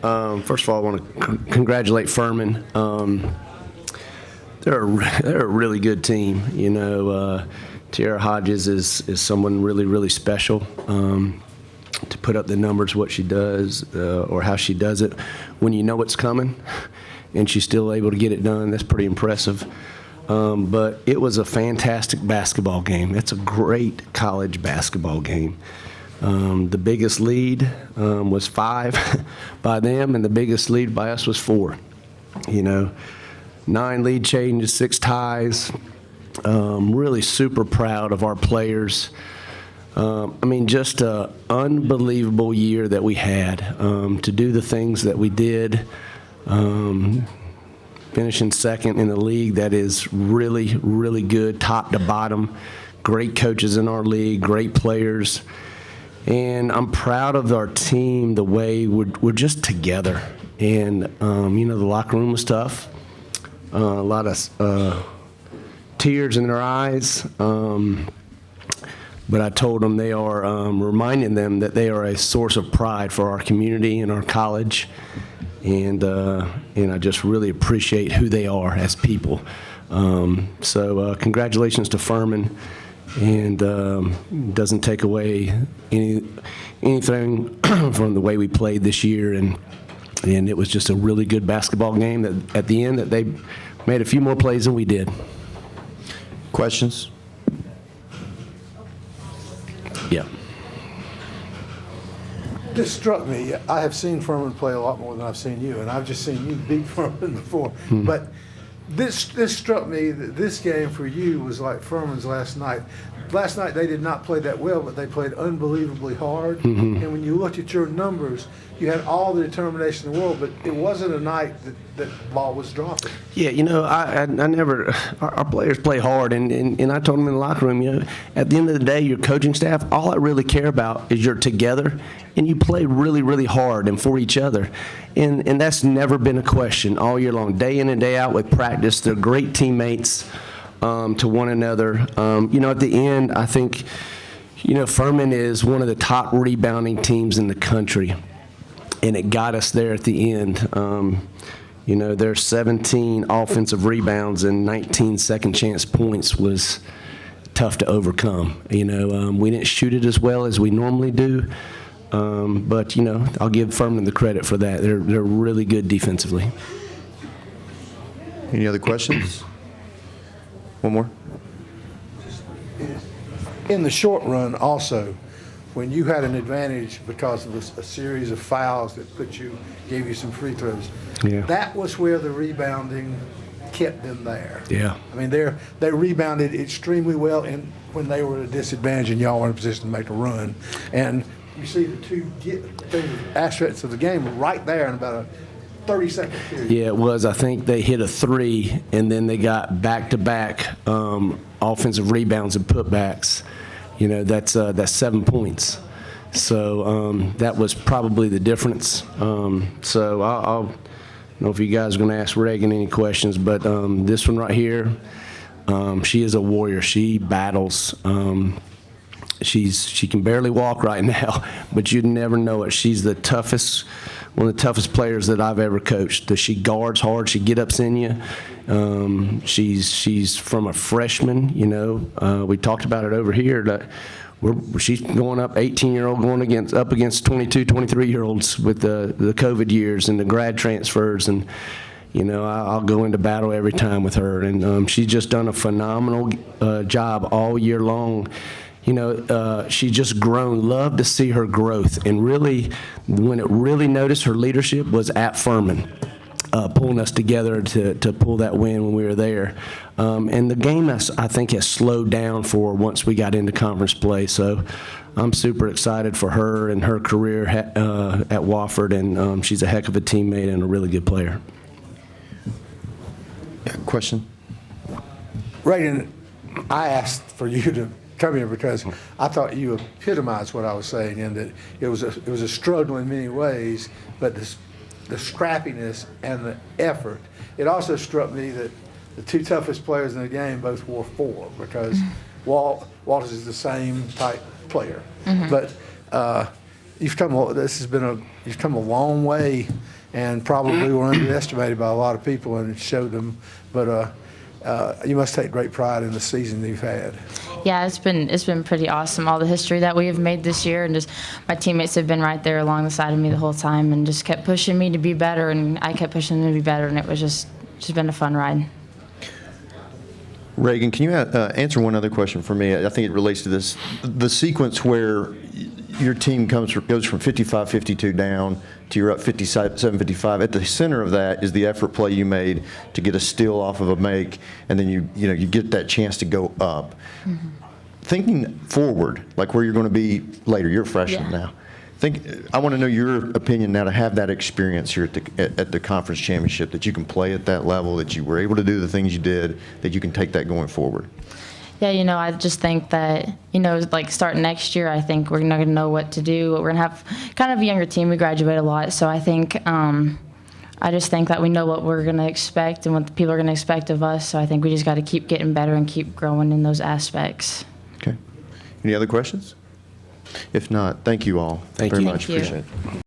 First of all, I want to congratulate Furman. They're a really good team. You know, Tiara Hodges is someone really, really special. To put up the numbers, what she does, or how she does it, when you know what's coming, and she's still able to get it done, that's pretty impressive. But it was a fantastic basketball game. It's a great college basketball game. The biggest lead was 5 by them, and the biggest lead by us was 4. You know, 9 lead changes, 6 ties. Really super proud of our players. I mean, just an unbelievable year that we had to do the things that we did. Finishing second in the league, that is really, really good, top to bottom. Great coaches in our league, great players. And I'm proud of our team, the way we're just together. And, you know, the locker room was tough. A lot of tears in their eyes. But I told them they are reminding them that they are a source of pride for our community and our college. And I just really appreciate who they are as people. So congratulations to Furman. And doesn't take away anything from the way we played this year. And it was just a really good basketball game that at the end that they made a few more plays than we did. Questions? Yeah. This struck me. I have seen Furman play a lot more than I've seen you, and I've just seen you beat Furman before. But this struck me that this game for you was like Furman's last night. Last night they did not play that well, but they played unbelievably hard. And when you looked at your numbers, you had all the determination in the world, but it wasn't a night that ball was dropping. Yeah, you know, I never, our players play hard, and I told them in the locker room, you know, at the end of the day, your coaching staff, all I really care about is you're together, and you play really, really hard and for each other. And that's never been a question all year long, day in and day out with practice. They're great teammates to one another. You know, at the end, I think, you know, Furman is one of the top rebounding teams in the country, and it got us there at the end. You know, their 17 offensive rebounds and 19 second chance points was tough to overcome. You know, we didn't shoot it as well as we normally do, but, you know, I'll give Furman the credit for that. They're really good defensively. Any other questions? One more. In the short run, also, when you had an advantage because of a series of fouls that gave you some free throws, that was where the rebounding kept them there. Yeah. I mean, they rebounded extremely well, and when they were at a disadvantage and y'all were in a position to make a run. And you see the two aspects of the game right there in about a 30-second period. Yeah, it was. I think they hit a 3, and then they got back-to-back offensive rebounds and putbacks. You know, that's 7 points. So that was probably the difference. So I'll know if you guys are going to ask Reagan any questions, but this one right here, she is a warrior. She battles. She can barely walk right now, but you'd never know it. She's the toughest, one of the toughest players that I've ever coached. She guards hard. She get-ups in you. She's from a freshman, you know. We talked about it over here. That she's going up 18-year-old going up against 22, 23-year-olds with the COVID years and the grad transfers. And, you know, I'll go into battle every time with her. And she's just done a phenomenal job all year long. You know, she's just grown. Love to see her growth. And really, when it really noticed her leadership was at Furman, pulling us together to pull that win when we were there. And the game, I think, has slowed down for once we got into conference play. So I'm super excited for her and her career at Wofford. And she's a heck of a teammate and a really good player. Yeah, question? Reagan, I asked for you to come here because I thought you epitomized what I was saying, in that it was a struggle in many ways, but the scrappiness and the effort. It also struck me that the two toughest players in the game both wore 4, because Walters is the same type player. But you've come a long way and probably were underestimated by a lot of people, and it showed them. But you must take great pride in the season you've had. Yeah, it's been pretty awesome. All the history that we have made this year, and just my teammates have been right there along the side of me the whole time, and just kept pushing me to be better, and I kept pushing them to be better, and it was just been a fun ride. Reagan, can you answer one other question for me? I think it relates to this. The sequence where your team goes from 55-52 down to you're up 57-55. At the center of that is the effort play you made to get a steal off of a make, and then you get that chance to go up. Mm-hmm. Thinking forward, like where you're going to be later, you're a freshman now. I want to know your opinion now to have that experience here at the conference championship, that you can play at that level, that you were able to do the things you did, that you can take that going forward. Yeah, I just think that, like starting next year, I think we're not going to know what to do. We're going to have kind of a younger team. We graduate a lot. So I think, I just think that we know what we're going to expect and what the people are going to expect of us. So I think we just got to keep getting better and keep growing in those aspects. Okay. Any other questions? If not, thank you all Thank very you. much. Thank you. Appreciate it.